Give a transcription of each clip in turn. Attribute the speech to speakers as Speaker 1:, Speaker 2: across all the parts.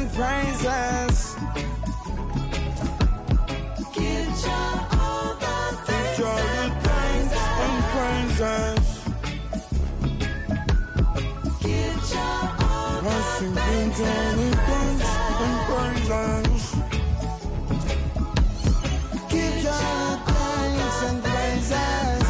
Speaker 1: and praises. Give Jah all the thanks and praises. Give Jah all the thanks and praises. Give Jah thanks and praises.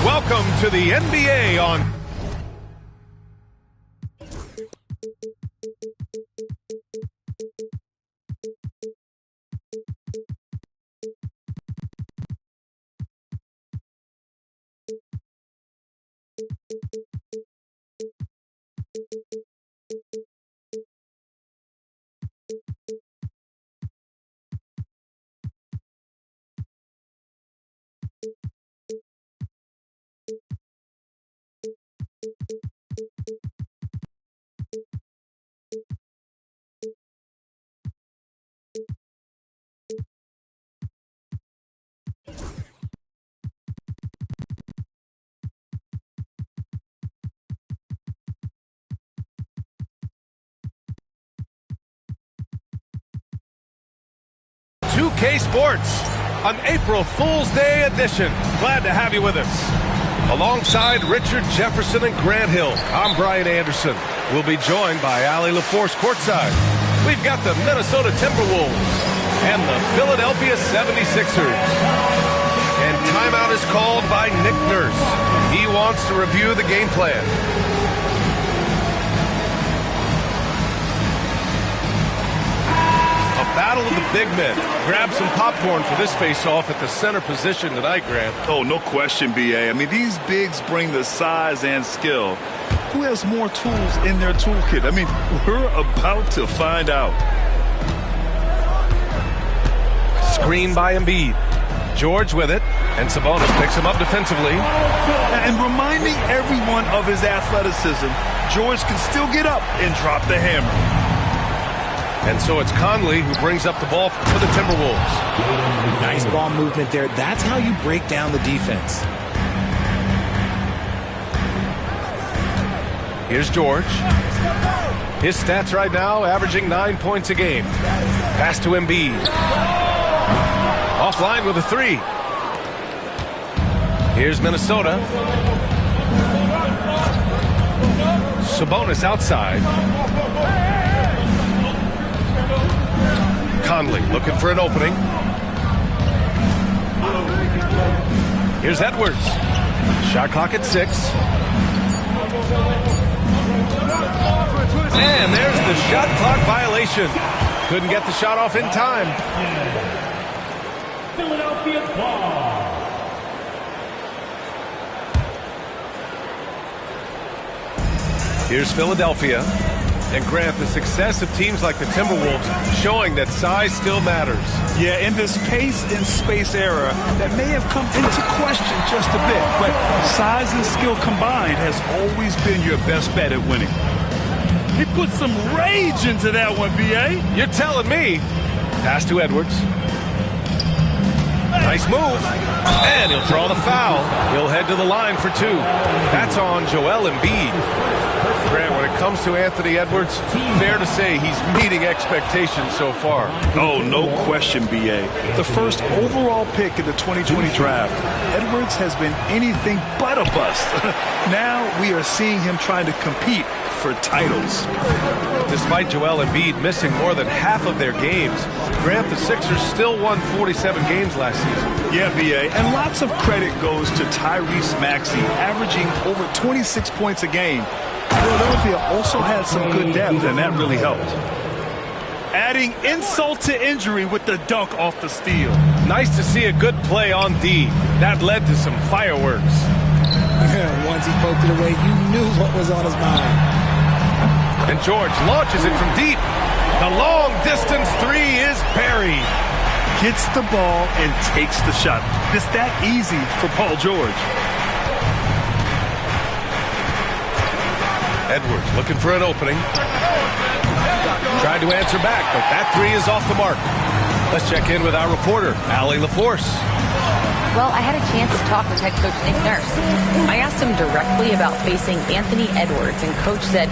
Speaker 2: Welcome to the NBA on... K Sports, an April Fool's Day edition. Glad to have you with us. Alongside Richard Jefferson and Grant Hill, I'm Brian Anderson. We'll be joined by Allie LaForce courtside. We've got the Minnesota Timberwolves and the Philadelphia 76ers. And timeout is called by Nick Nurse. He wants to review the game plan. Battle of the big men. Grab some popcorn for this face-off at the center position tonight, Grant.
Speaker 3: Oh, no question, B.A. I mean, these bigs bring the size and skill. Who has more tools in their toolkit? I mean, we're about to find out.
Speaker 2: Screen by Embiid. George with it, and Sabonis picks him up defensively.
Speaker 3: And reminding everyone of his athleticism, George can still get up and drop the hammer.
Speaker 2: And so it's Conley who brings up the ball for the Timberwolves.
Speaker 4: Nice ball movement there. That's how you break down the defense.
Speaker 2: Here's George. His stats right now averaging 9 points a game. Pass to Embiid. Offline with a three. Here's Minnesota. Sabonis outside. Conley looking for an opening. Here's Edwards. Shot clock at 6. And there's the shot clock violation. Couldn't get the shot off in time.
Speaker 5: Philadelphia ball.
Speaker 2: Here's Philadelphia. And Grant, the success of teams like the Timberwolves showing that size still matters.
Speaker 3: Yeah, in this pace and space era, that may have come into question just a bit, but size and skill combined has always been your best bet at winning. He put some rage into that one, B.A.
Speaker 2: You're telling me. Pass to Edwards. Nice move. And he'll draw the foul. He'll head to the line for 2. That's on Joel Embiid. Grant, when it comes to Anthony Edwards, fair to say he's meeting expectations so far.
Speaker 3: Oh, no question, B.A. The first overall pick in the 2020 draft, Edwards has been anything but a bust. Now we are seeing him trying to compete for titles.
Speaker 2: Despite Joel Embiid missing more than half of their games, Grant, the Sixers still won 47 games last season.
Speaker 3: Yeah, B.A., and lots of credit goes to Tyrese Maxey, averaging over 26 points a game. Philadelphia also had some good depth, and that really helped. Adding insult to injury with the dunk off the steal.
Speaker 2: Nice to see a good play on D. That led to some fireworks.
Speaker 4: Once he poked it away, you knew what was on his mind.
Speaker 2: And George launches it from deep. The long-distance three is buried.
Speaker 3: Gets the ball and takes the shot. It's that easy for Paul George.
Speaker 2: Edwards looking for an opening. Tried to answer back, but that three is off the mark. Let's check in with our reporter, Allie LaForce.
Speaker 6: Well, I had a chance to talk with head coach Nick Nurse. I asked him directly about facing Anthony Edwards, and coach said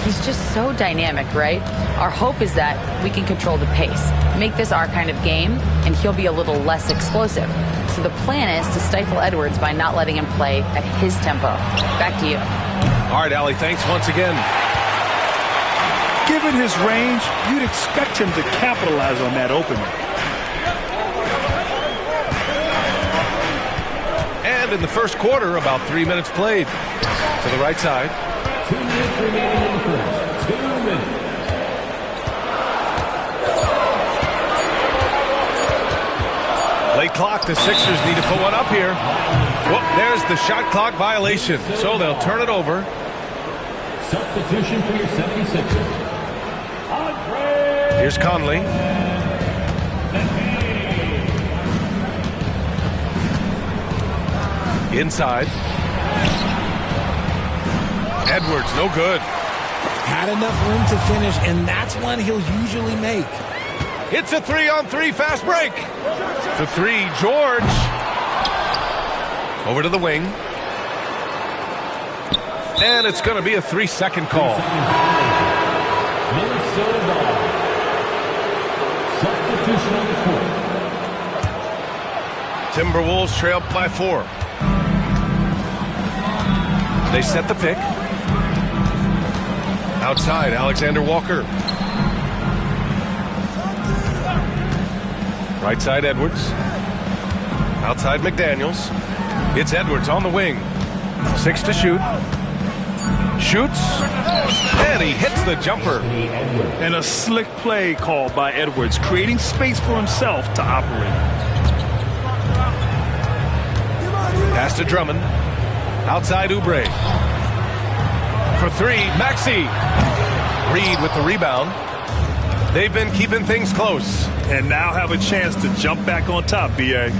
Speaker 6: he's just so dynamic, right? Our hope is that we can control the pace, make this our kind of game, and he'll be a little less explosive. So the plan is to stifle Edwards by not letting him play at his tempo. Back to you.
Speaker 2: All right, Allie, thanks once again.
Speaker 3: Given his range, you'd expect him to capitalize on that opening.
Speaker 2: And in the first quarter, about 3 minutes played. To the right side.
Speaker 5: 2 minutes remaining in the first. 2 minutes.
Speaker 2: Late clock, the Sixers need to put one up here. Whoop, there's the shot clock violation. So they'll turn it over.
Speaker 5: Substitution for your 76ers.
Speaker 2: Here's Conley. Inside. Edwards, no good.
Speaker 4: Had enough room to finish, and that's one he'll usually make.
Speaker 2: It's a 3-on-3 fast break. The three, George. Over to the wing. And it's going to be a 3-second call.
Speaker 5: Minnesota ball. Substitution on the court.
Speaker 2: Timberwolves trail by 4. They set the pick. Outside, Alexander Walker. Right side, Edwards. Outside, McDaniels. It's Edwards on the wing. 6 to shoot. Shoots. And he hits the jumper.
Speaker 3: And a slick play called by Edwards, creating space for himself to operate.
Speaker 2: Pass to Drummond. Outside, Oubre. For 3, Maxey. Reed with the rebound. They've been keeping things close.
Speaker 3: And now have a chance to jump back on top, B.A.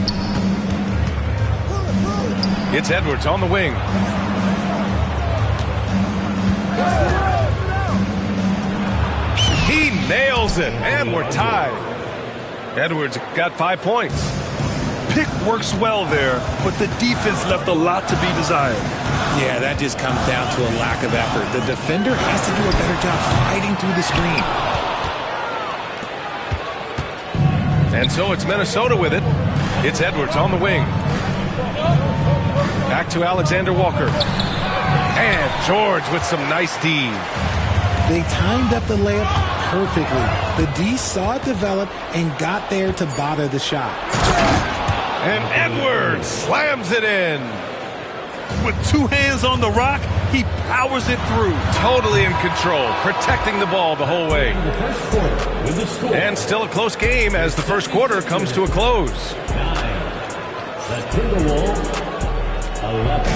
Speaker 2: It's Edwards on the wing. He nails it, and we're tied. Edwards got 5 points.
Speaker 3: Pick works well there, but the defense left a lot to be desired.
Speaker 4: Yeah, that just comes down to a lack of effort. The defender has to do a better job fighting through the screen.
Speaker 2: And so it's Minnesota with it. It's Edwards on the wing. Back to Alexander Walker. And George with some nice D.
Speaker 4: They timed up the layup perfectly. The D saw it develop and got there to bother the shot.
Speaker 2: And Edwards slams it in.
Speaker 3: With 2 hands on the rock, he powers it through.
Speaker 2: Totally in control, protecting the ball the whole way.
Speaker 5: The first quarter with the score.
Speaker 2: And still a close game as the first quarter comes to a close.
Speaker 5: 9. The Timberwolves 11.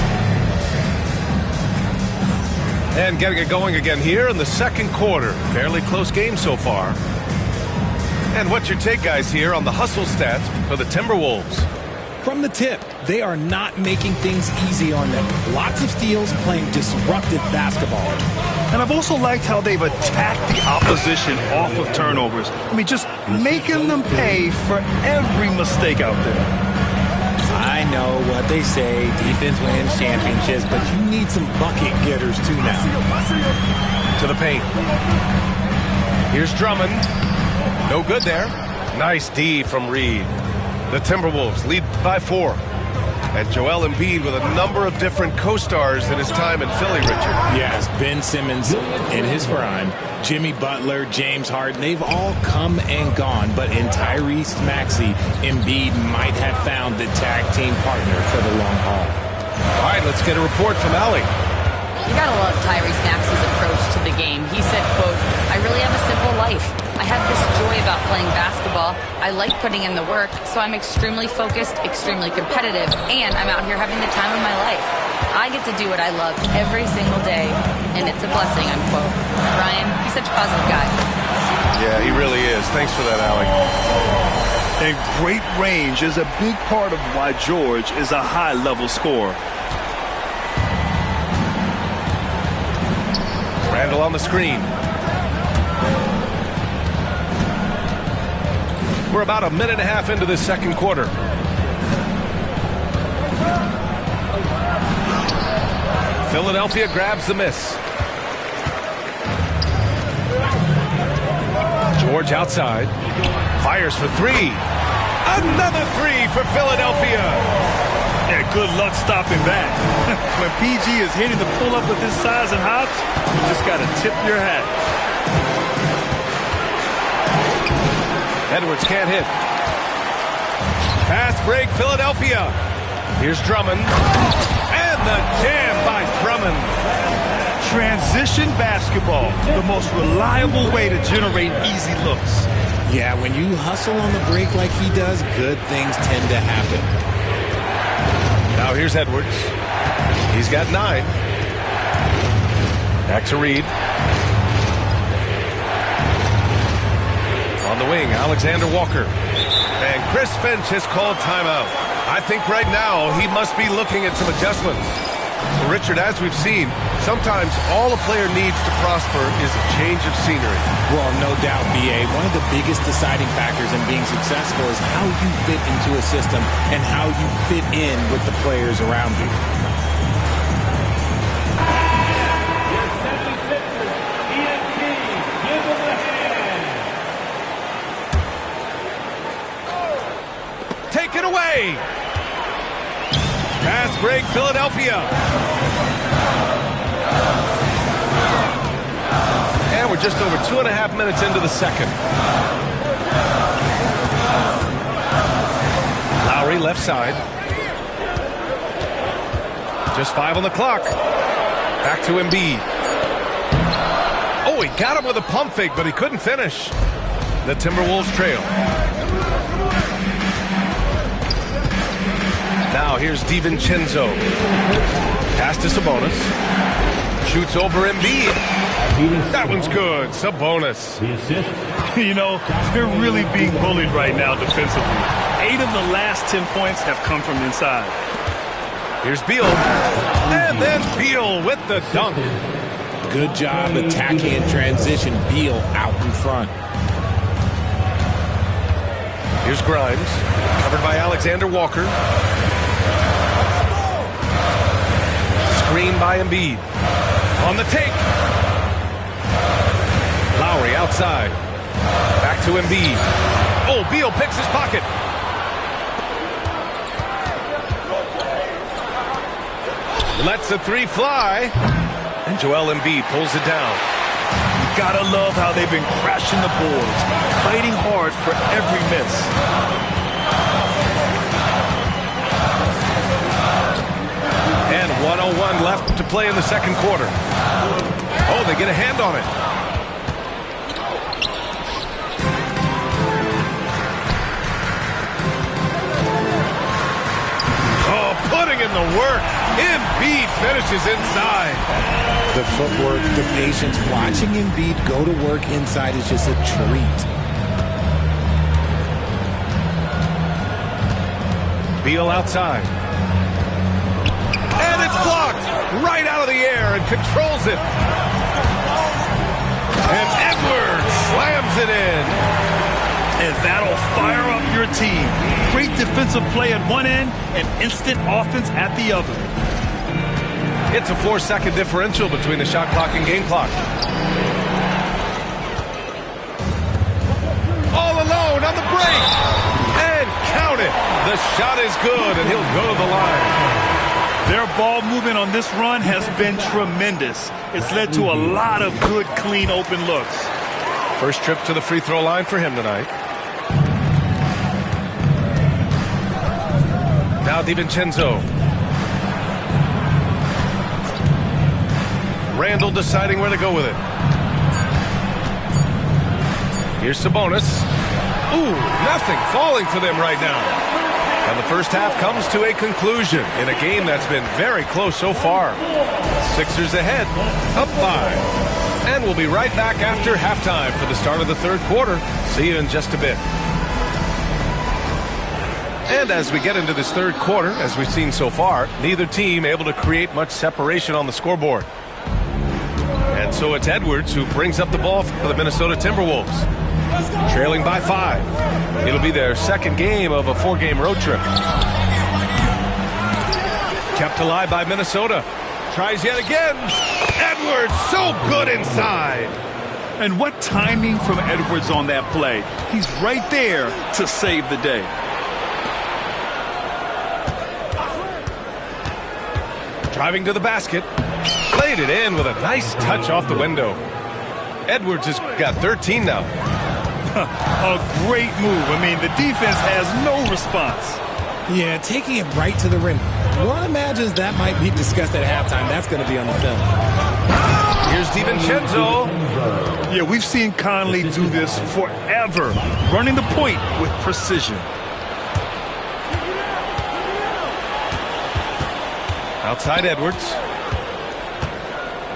Speaker 2: And getting it going again here in the second quarter. Fairly close game so far. And what's your take, guys, here on the hustle stats for the Timberwolves?
Speaker 4: From the tip, they are not making things easy on them. Lots of steals, playing disruptive basketball.
Speaker 3: And I've also liked how they've attacked the opposition off of turnovers. I mean, just making them pay for every mistake out there.
Speaker 4: I know what they say, defense wins championships, but you need some bucket getters too now.
Speaker 2: To the paint. Here's Drummond. No good there. Nice D from Reed. The Timberwolves lead by 4. And Joel Embiid with a number of different co-stars in his time in Philly, Richard.
Speaker 4: Yes, Ben Simmons in his prime, Jimmy Butler, James Harden, they've all come and gone. But in Tyrese Maxey, Embiid might have found the tag team partner for the long haul.
Speaker 2: All right, let's get a report from Allie.
Speaker 6: You gotta love Tyrese Maxey's approach to the game. He said, quote, "I really have a simple life. I have this joy about playing basketball. I like putting in the work, so I'm extremely focused, extremely competitive, and I'm out here having the time of my life. I get to do what I love every single day, and it's a blessing," unquote. Ryan, he's such a positive guy.
Speaker 2: Yeah, he really is. Thanks for that, Allie.
Speaker 3: And great range is a big part of why George is a high-level scorer.
Speaker 2: Randall on the screen. We're about a minute and a half into this second quarter. Philadelphia grabs the miss. George outside. Fires for three. Another three for Philadelphia.
Speaker 3: Yeah, good luck stopping back. When PG is hitting the pull-up with his size and hops, you just got to tip your hat.
Speaker 2: Edwards can't hit. Fast break, Philadelphia. Here's Drummond. And the jam by Drummond.
Speaker 3: Transition basketball, the most reliable way to generate easy looks.
Speaker 4: Yeah, when you hustle on the break like he does, good things tend to happen.
Speaker 2: Now here's Edwards. He's got 9. Back to Reed. On the wing, Alexander Walker. And Chris Finch has called timeout. I think right now he must be looking at some adjustments. Well, Richard, as we've seen, sometimes all a player needs to prosper is a change of scenery.
Speaker 4: Well, no doubt, B.A. One of the biggest deciding factors in being successful is how you fit into a system and how you fit in with the players around you.
Speaker 5: Your 76ers, ENT, give them a hand.
Speaker 2: Take it away. Fast break, Philadelphia. And we're just over 2.5 minutes into the second. Lowry left side. Just 5 on the clock. Back to Embiid. Oh, he got him with a pump fake, but he couldn't finish. The Timberwolves trail. Now here's DiVincenzo. Pass to Sabonis. Shoots over Embiid. That one's good. Sabonis.
Speaker 5: The assist.
Speaker 3: You know, they're really being bullied right now defensively. 8 of the last 10 points have come from inside.
Speaker 2: Here's Beal. And then Beal with the dunk.
Speaker 4: Good job attacking in transition. Beal out in front.
Speaker 2: Here's Grimes. Covered by Alexander Walker. Screen by Embiid. On the take. Lowry outside. Back to Embiid. Oh, Beal picks his pocket. Lets the three fly. And Joel Embiid pulls it down.
Speaker 3: You gotta love how they've been crashing the boards, fighting hard for every miss.
Speaker 2: And 1:01 left to play in the second quarter. Oh, they get a hand on it. Oh, putting in the work. Embiid finishes inside.
Speaker 4: The footwork, the patience, watching Embiid go to work inside is just a treat.
Speaker 2: Beal outside. And it's blocked right out of the air and controls it. And Edwards slams it in.
Speaker 3: And that'll fire up your team. Great defensive play at one end and instant offense at the other.
Speaker 2: It's a 4-second differential between the shot clock and game clock. All alone on the break. And count it. The shot is good, and he'll go to the line.
Speaker 3: Their ball movement on this run has been tremendous. It's led to a lot of good, clean, open looks.
Speaker 2: First trip to the free throw line for him tonight. Now DiVincenzo. Randall deciding where to go with it. Here's Sabonis. Ooh, nothing falling for them right now. And the first half comes to a conclusion in a game that's been very close so far. Sixers ahead, up 5. And we'll be right back after halftime for the start of the third quarter. See you in just a bit. And as we get into this third quarter, as we've seen so far, neither team able to create much separation on the scoreboard. And so it's Edwards who brings up the ball for the Minnesota Timberwolves. Trailing by 5. It'll be their second game of a 4-game road trip. Kept alive by Minnesota. Tries yet again. Edwards so good inside.
Speaker 3: And what timing from Edwards on that play. He's right there to save the day.
Speaker 2: Driving to the basket. Played it in with a nice touch off the window. Edwards has got 13 now.
Speaker 3: A great move. I mean, the defense has no response.
Speaker 4: Yeah, taking it right to the rim. One imagines that might be discussed at halftime. That's going to be on the film.
Speaker 2: Here's DiVincenzo.
Speaker 3: Yeah, we've seen Conley do this forever, running the point with precision.
Speaker 2: Outside Edwards.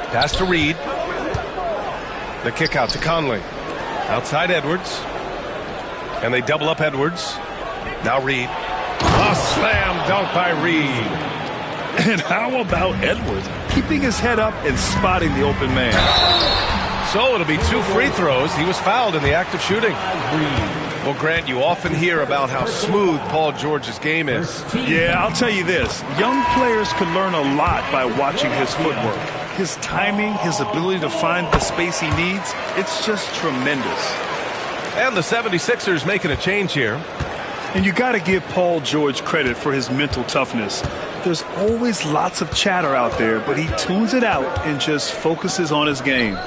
Speaker 2: Pass to Reed. The kick out to Conley. Outside Edwards. And they double up Edwards. Now Reed. A slam dunk by Reed.
Speaker 3: And how about Edwards keeping his head up and spotting the open man?
Speaker 2: So it'll be 2 free throws. He was fouled in the act of shooting. Well, Grant, you often hear about how smooth Paul George's game is.
Speaker 3: Yeah, I'll tell you this. Young players can learn a lot by watching his footwork. His timing, his ability to find the space he needs, it's just tremendous.
Speaker 2: And the 76ers making a change here.
Speaker 3: And you got to give Paul George credit for his mental toughness. There's always lots of chatter out there, but he tunes it out and just focuses on his game.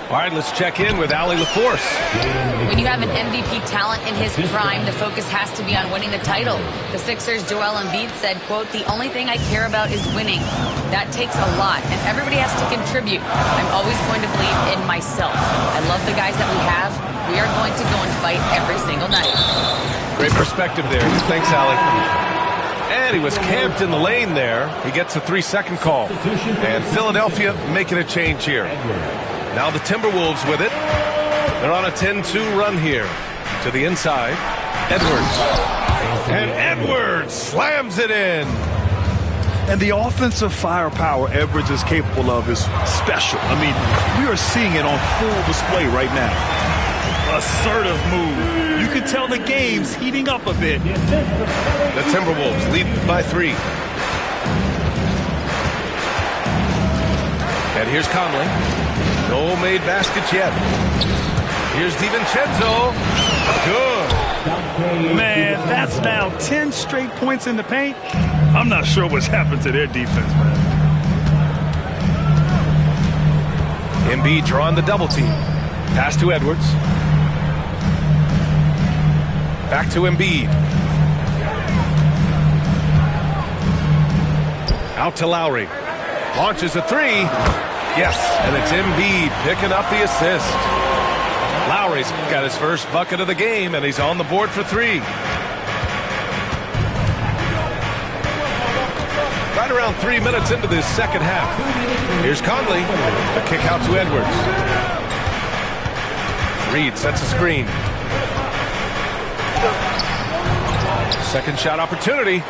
Speaker 2: All right, let's check in with Allie LaForce.
Speaker 6: When you have an MVP talent in his prime, the focus has to be on winning the title. The Sixers' Joel Embiid said, quote, "The only thing I care about is winning. That takes a lot, and everybody has to contribute. I'm always going to believe in myself. I love the guys that we have. We are going to go and fight every single night."
Speaker 2: Great perspective there. Thanks, Allie. And he was camped in the lane there. He gets a 3-second call. And Philadelphia making a change here. Now the Timberwolves with it. They're on a 10-2 run here. To the inside. Edwards. And Edwards slams it in.
Speaker 3: And the offensive firepower Edwards is capable of is special. I mean, we are seeing it on full display right now. Assertive move. You can tell the game's heating up a bit.
Speaker 2: The Timberwolves lead by 3. And here's Conley. No made baskets yet. Here's DiVincenzo. Good.
Speaker 3: Man, that's now 10 straight points in the paint. I'm not sure what's happened to their defense, man.
Speaker 2: Embiid drawing the double team. Pass to Edwards. Back to Embiid. Out to Lowry. Launches a 3. Yes, and it's Embiid picking up the assist. Lowry's got his first bucket of the game, and he's on the board for 3. Right around 3 minutes into this second half. Here's Conley. The kick out to Edwards. Reed sets a screen. Second shot opportunity.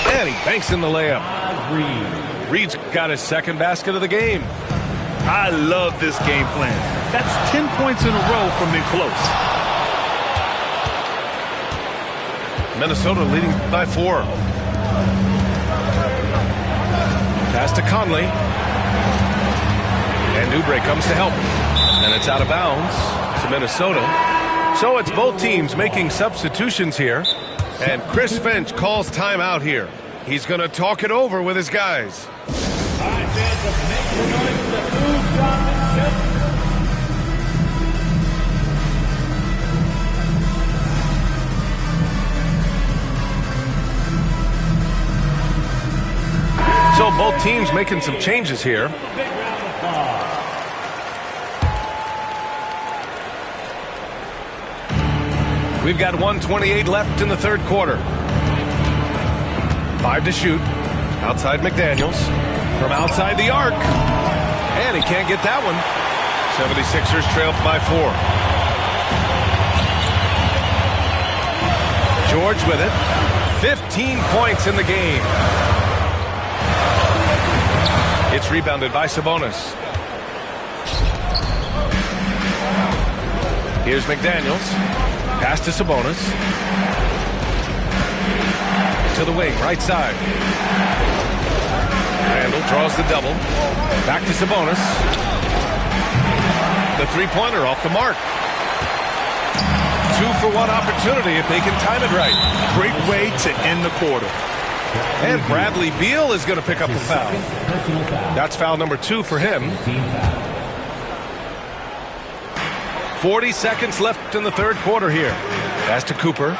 Speaker 2: And he banks in the layup. Reed's got his second basket of the game.
Speaker 3: I love this game plan. That's 10 points in a row from in close.
Speaker 2: Minnesota leading by 4. Pass to Conley. And Oubre comes to help. And it's out of bounds to Minnesota. So it's both teams making substitutions here. And Chris Finch calls timeout here. He's going to talk it over with his guys. So both teams making some changes here. We've got 1:28 left in the third quarter. 5 to shoot. Outside McDaniels. From outside the arc. And he can't get that one. 76ers trail by 4. George with it. 15 points in the game. It's rebounded by Sabonis. Here's McDaniels. Pass to Sabonis. To the wing, right side. Randall draws the double. Back to Sabonis. The three-pointer off the mark. 2-for-1 opportunity if they can time it right.
Speaker 3: Great way to end the quarter.
Speaker 2: And Bradley Beal is going to pick up the foul. That's foul number 2 for him. 40 seconds left in the third quarter here. Pass to Cooper.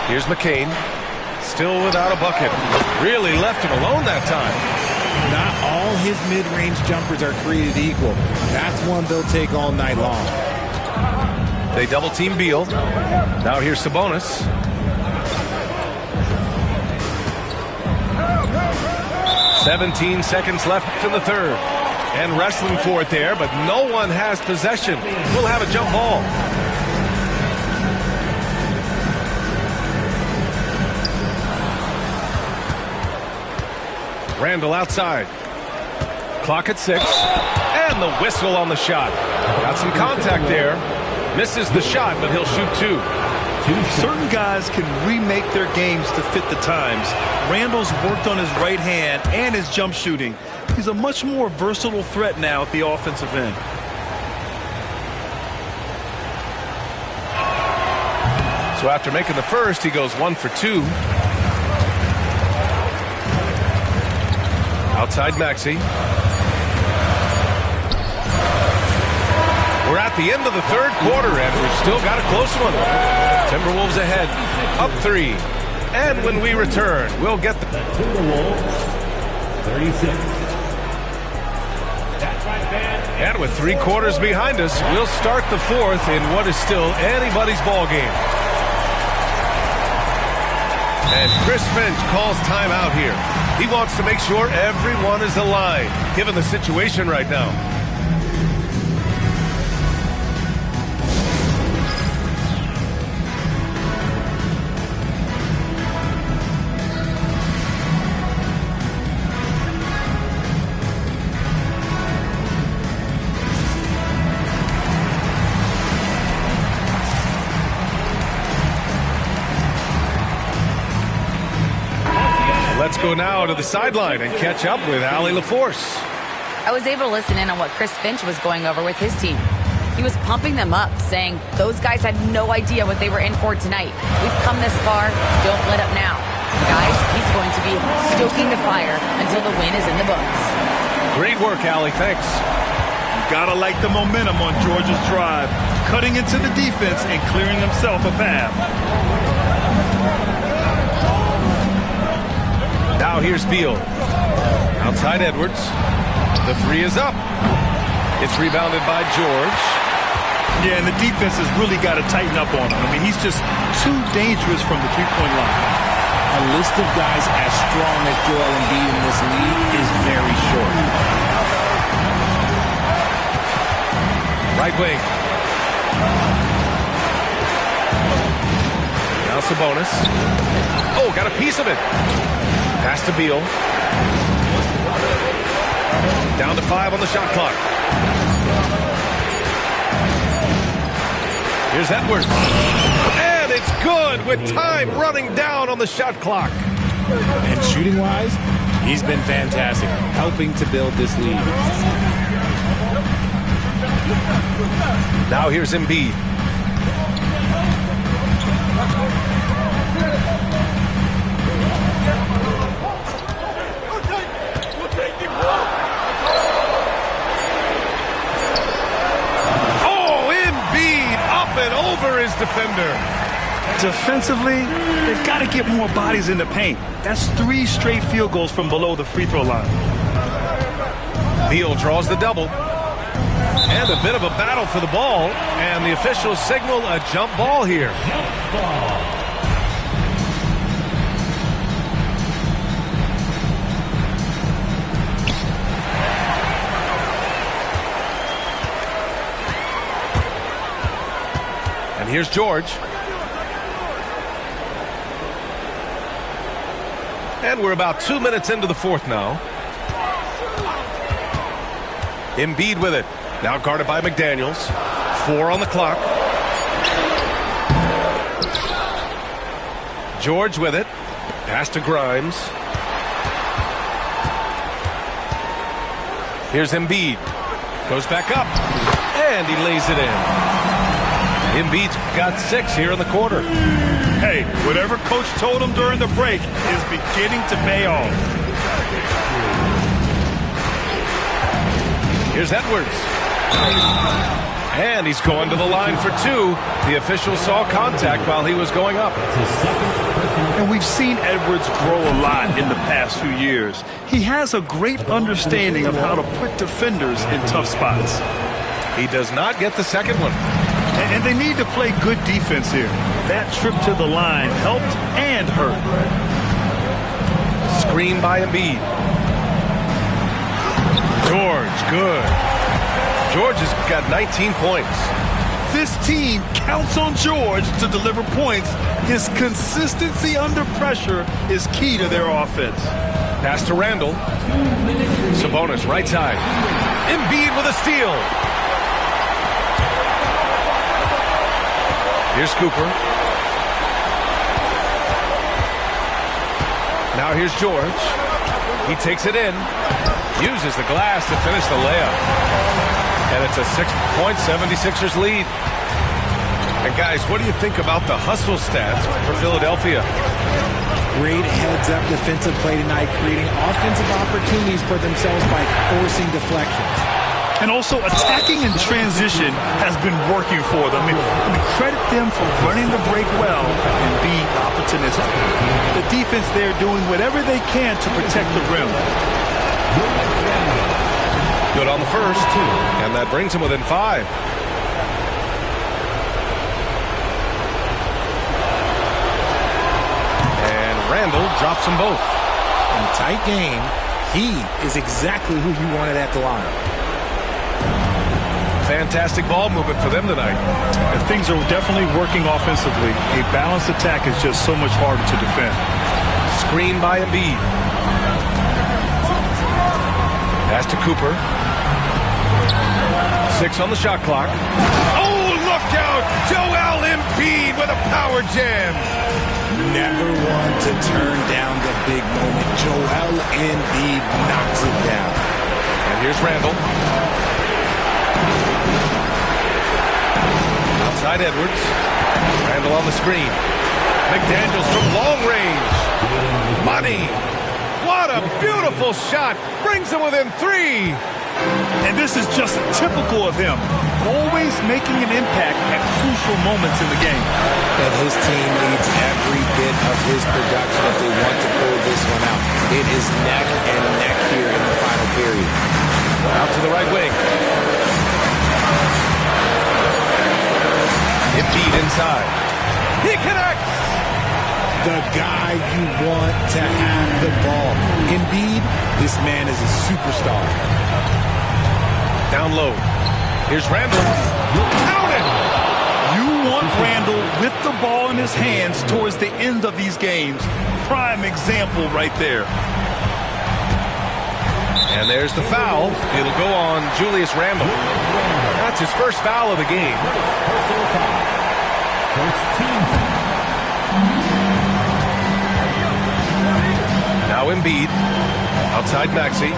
Speaker 2: Here's McCain. Still without a bucket. Really left him alone that time.
Speaker 4: Not all his mid-range jumpers are created equal. That's one they'll take all night long.
Speaker 2: They double-team Beal. Now here's Sabonis. "17 seconds left in the third. And wrestling for it there, but no one has possession. We'll have a jump ball. Randall outside. Clock at 6. And the whistle on the shot. Got some contact there. Misses the shot, but he'll shoot 2.
Speaker 3: Certain guys can remake their games to fit the times. Randall's worked on his right hand and his jump shooting. He's a much more versatile threat now at the offensive end.
Speaker 2: So after making the first, he goes 1 for 2. Outside Maxey. We're at the end of the third quarter, and we've still got a close one. Timberwolves ahead, up 3. And when we return, we'll get the...
Speaker 5: Timberwolves, 36.
Speaker 2: And with 3 quarters behind us, we'll start the fourth in what is still anybody's ball game. And Chris Finch calls timeout here. He wants to make sure everyone is aligned, given the situation right now. Let's go now to the sideline and catch up with Allie LaForce.
Speaker 6: I was able to listen in on what Chris Finch was going over with his team. He was pumping them up, saying those guys had no idea what they were in for tonight. We've come this far, don't let up now. Guys, he's going to be stoking the fire until the win is in the books.
Speaker 2: Great work, Allie, thanks.
Speaker 3: You gotta like the momentum on Georgia's drive, cutting into the defense and clearing himself a path.
Speaker 2: Now here's Beal. Outside Edwards. The 3 is up. It's rebounded by George.
Speaker 3: Yeah, and the defense has really got to tighten up on him. I mean, he's just too dangerous from the three-point line.
Speaker 4: A list of guys as strong as Joel Embiid in this league is very short.
Speaker 2: Right wing. Now Sabonis. Oh, got a piece of it. Pass to Beal. Down to 5 on the shot clock. Here's Edwards. And it's good with time running down on the shot clock.
Speaker 4: And shooting-wise, he's been fantastic, helping to build this lead.
Speaker 2: Now here's Embiid. And over his defender.
Speaker 3: Defensively, they've got to get more bodies in the paint. That's 3 straight field goals from below the free throw line.
Speaker 2: Beal draws the double. And a bit of a battle for the ball, and the officials signal a jump ball here.
Speaker 5: Jump ball.
Speaker 2: And here's George. And we're about 2 minutes into the fourth now. Embiid with it. Now guarded by McDaniels. 4 on the clock. George with it. Pass to Grimes. Here's Embiid. Goes back up. And he lays it in. Embiid's got 6 here in the quarter.
Speaker 3: Hey, whatever coach told him during the break is beginning to pay off.
Speaker 2: Here's Edwards. And he's going to the line for 2. The official saw contact while he was going up.
Speaker 3: And we've seen Edwards grow a lot in the past few years. He has a great understanding of how to put defenders in tough spots.
Speaker 2: He does not get the second one.
Speaker 3: And they need to play good defense here. That trip to the line helped and hurt.
Speaker 2: Screen by Embiid. George, good. George has got 19 points.
Speaker 3: This team counts on George to deliver points. His consistency under pressure is key to their offense.
Speaker 2: Pass to Randall. Sabonis, right side. Embiid with a steal. Here's Cooper. Now here's George. He takes it in. Uses the glass to finish the layup. And it's a 6-point 76ers lead. And guys, what do you think about the hustle stats for Philadelphia?
Speaker 4: Great heads-up defensive play tonight, creating offensive opportunities for themselves by forcing deflections.
Speaker 3: And also attacking in transition has been working for them. I mean, credit them for running the break well and being opportunistic. The defense there doing whatever they can to protect the rim.
Speaker 2: Good on the first, and that brings him within 5. And Randall drops them both.
Speaker 4: In a tight game, he is exactly who you wanted at the line.
Speaker 2: Fantastic ball movement for them tonight.
Speaker 3: And things are definitely working offensively. A balanced attack is just so much harder to defend.
Speaker 2: Screen by Embiid. Pass to Cooper. 6 on the shot clock. Oh, look out! Joel Embiid with a power jam.
Speaker 4: Never one to turn down the big moment. Joel Embiid knocks it down.
Speaker 2: And here's Randall. Outside Edwards. Randall on the screen. McDaniels from long range. Money. What a beautiful shot. Brings him within 3.
Speaker 3: And this is just typical of him. Always making an impact at crucial moments in the game.
Speaker 4: And his team needs every bit of his production if they want to pull this one out. It is neck and neck here in the final period.
Speaker 2: Out to the right wing. Embiid inside. He connects.
Speaker 4: The guy you want to have the ball. Embiid, this man is a superstar.
Speaker 2: Down low. Here's Randall. Count it!
Speaker 3: You want Randall with the ball in his hands towards the end of these games. Prime example right there.
Speaker 2: And there's the foul. It'll go on Julius Randle. That's his first foul of the game. Now Embiid. Outside Maxey.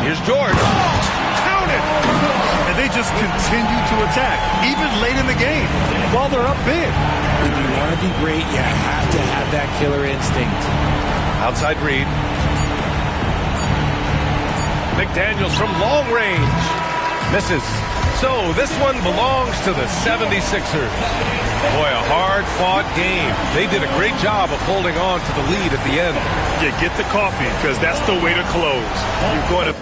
Speaker 2: Here's George. Count it!
Speaker 3: And they just continue to attack, even late in the game, while they're up big.
Speaker 4: If you want to be great, you have to have that killer instinct.
Speaker 2: Outside Reed. McDaniels from long range. Misses. So this one belongs to the 76ers. Boy, a hard-fought game. They did a great job of holding on to the lead at the end.
Speaker 3: Yeah, get the coffee, because that's the way to close. You're going to